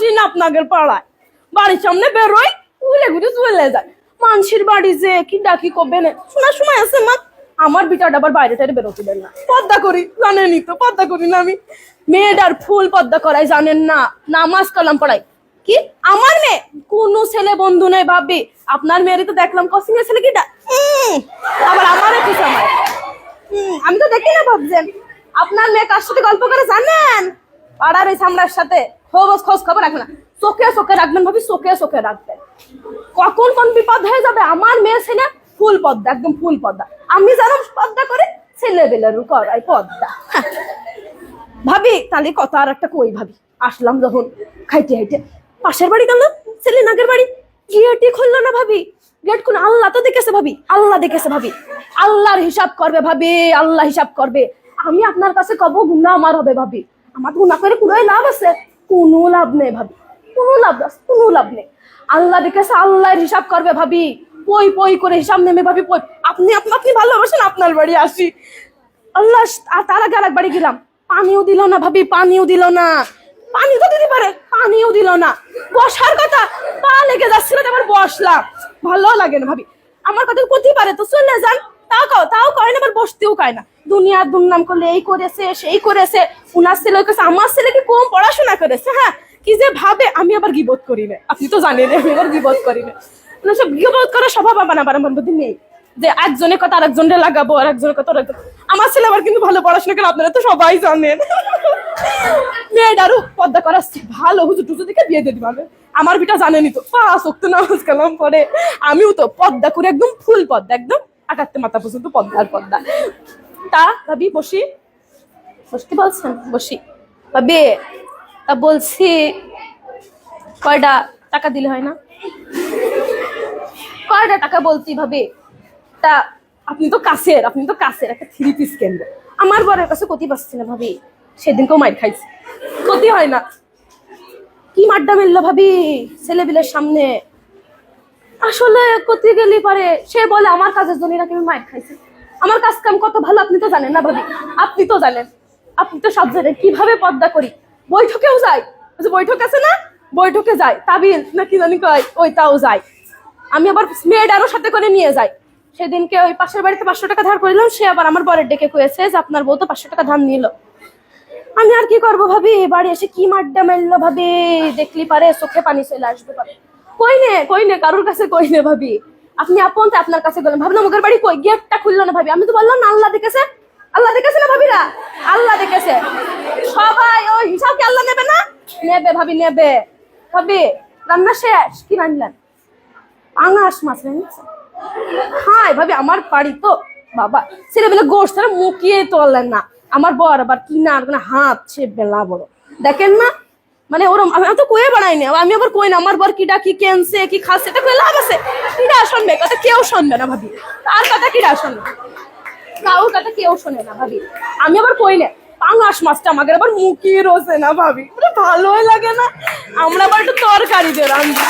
আসি না আপনাদের পাড়ায়, বাড়ির সামনে বেরোই ঘুরে ঘুরে চলে যায়। মানুষের বাড়ি যে কি ডাকি কবে না শোনার সময় আছে মা। আমার বিটাটা আবার বাইরে টাইরে বেরোতে দেন না, পর্দা করি জানেনই তো, পর্দা করি না আমি। মেয়েটার ফুল পর্দা করাই জানেন না, নামাজ কালাম পড়াই। কি আমার মেয়ে? কোন ছেলে বন্ধু নেই ভাবি, আপনার মেয়েরই তো দেখলাম কসিং এর ছেলে কিটা, আবার আমার একটু সময়। আমি তো দেখি না ভাবছেন। আপনার মেয়ে কার সাথে গল্প করে জানেন? পাড়ার ওই সামরার সাথে। খোঁজ খবর রাখবেন না, চোখে চোখে রাখবেন ভাবি, চোখে চোখে রাখবেন। কখন কোন বিপদ হয়ে যাবে। আমার মেয়ে ছেলে ফুল পদ্মা, একদম ফুল পদ্মা। আমি জানো পদ্মা করে ছেলে বেলের করাই পদ্মা। ভাবি তাহলে কথা আর একটা কই ভাবি, আসলাম যখন খাইতে খাইতে পাশের বাড়ি গেল, ছেলে নাগের বাড়ি, গেটই খুললো না ভাবি। গেট খুলে আল্লাহ তো দেখেছে ভাবি, আল্লাহ দেখেছে ভাবি। আল্লাহর হিসাব করবে ভাবি, আল্লাহ হিসাব করবে। আমি আপনার কাছে কব গুনাহ আমার হবে ভাবি, আমার গুনাহ করে পুরোই লাভ আছে? কোনো লাভ নেই ভাবি, কোনো লাভ নেই। আল্লাহ দেখেছে, আল্লাহর হিসাব করবে ভাবি। পই পই করে হিসাব নেমে ভাবি। পই আপনি আপনি ভালোবাসেন, আপনার বাড়ি আসি। আল্লাহ, আর তার আগে আরেক বাড়ি গেলাম, পানিও দিল না ভাবি, পানিও দিল না। পানি তো দিতে পারে, পানিও দিল না। বসার কথা, পা লেগে যাচ্ছিল, এবার বসলাম, ভালো লাগে না ভাবি। আমার কথা করতে পারে তো চলে যান, তাও কয় না, আবার বসতেও কয় না। দুনিয়ার দুর্নাম করলে এই করেছে সেই করেছে, উনার ছেলে ওই করেছে, আমার ছেলে কি কম পড়াশোনা করেছে? হ্যাঁ, কি যে ভাবে। আমি আবার গিবত করি না, আপনি তো জানেন আমি আবার গিবত করি না। সব গিবত করার স্বভাব আমার মধ্যে নেই, যে একজনের কথা আরেকজনের লাগাবো, আর একজনের কথা আরেকজন। আমার ছেলে আবার কিন্তু ভালো পড়াশোনা করে, আপনারা তো সবাই জানেন। মেয়েটারও পর্দা করাচ্ছি, ভালো হুজুর টুজুর দিকে বিয়ে দিয়ে দিবে। আমার বিটা জানেনি তো, 5 ওয়াক্ত নামাজ কালাম পড়ে। আমিও তো পর্দা করে একদম ফুল পর্দা, একদম আকাতে মাথা পর্যন্ত পর্দার পর্দা। তা ভাবি বসি, বসতে বলছেন বসি ভাবি। তা বলছি কয়টা টাকা দিলে হয় না? কয়টা টাকা বলছি ভাবি। তা আপনি তো কাছের একটা 3 পিস কিনবো। আমার বরের কাছে ক্ষতি পাচ্ছি না ভাবি, সেদিনকেও মাইর খাইছি, ক্ষতি হয় না। কি মাড্ডা মেললো ভাবি ছেলেবিলের সামনে। আসলে ক্ষতি গেলি পারে, সে বলে আমার কাজের জন্য নাকি আমি মাইর খাইছি। আমার কাজ কাম কত ভালো আপনি তো জানেন না ভাবি, আপনি তো জানেন, আপনি তো সব জানেন কিভাবে পর্দা করি। বৈঠকেও যাই, বৈঠক আছে না, বৈঠকে যাই, তাবিল না কি জানি কয়, ওইটাও যাই। আমি আবার মেয়েটারও সাথে করে নিয়ে যাই। সেদিনকে ওই পাশের বাড়িতে 500 টাকা ধার করিলাম, সে আবার আমার বরের ডেকে কয়েছে যে আপনার বউ তো 500 টাকা ধার নিল। আমি আর কি করবো ভাবি, বাড়ি এসে কি মাড্ডা মেললো ভাবি, দেখলি পারে চোখে পানি চলে আসবে পারে। কই নে কারোর কাছে কই নে ভাবি। আপনি আপন তো আপনার কাছে গেলেন, ভাবলাম ওদের বাড়ি কই, গেটটা খুললো না ভাবি। আমি তো বললাম না আল্লাহ দেখেছে, আল্লাহ দেখেছে না ভাবিরা, আল্লাহ দেখেছে। সবাই ওই হিসাব কি আল্লাহ নেবে না? নেবে ভাবি, নেবে। ভাবি রান্না শেষ, কি রান্নলেন? পাঙাশ মাছ রান্না। হ্যাঁ ভাবি, আমার বাড়ি তো বাবা ছেলেবেলা গোষ্ঠ মুখিয়ে তোলেন না। আমার বর আবার কিনার হাত সে বেলা বড়, দেখেন না, মানে ওরম। আমি তো কয়ে বাড়াই না, আমি আবার কই না আমার বর কিটা কি কেনছে কি খাচ্ছে, এটা কয়ে লাভ আছে? কিরা শুনবে কথা? কেউ শুনবে না ভাবি, তার কথা কিরা শুনবে? কারোর কথা কেউ শোনে না ভাবি। আমি আবার কই না পাঙাশ মাছটা আমাকে আবার মুখিয়ে রোজে না ভাবি, ভালোই লাগে না। আমরা আবার একটু তরকারি দিয়ে রান্না।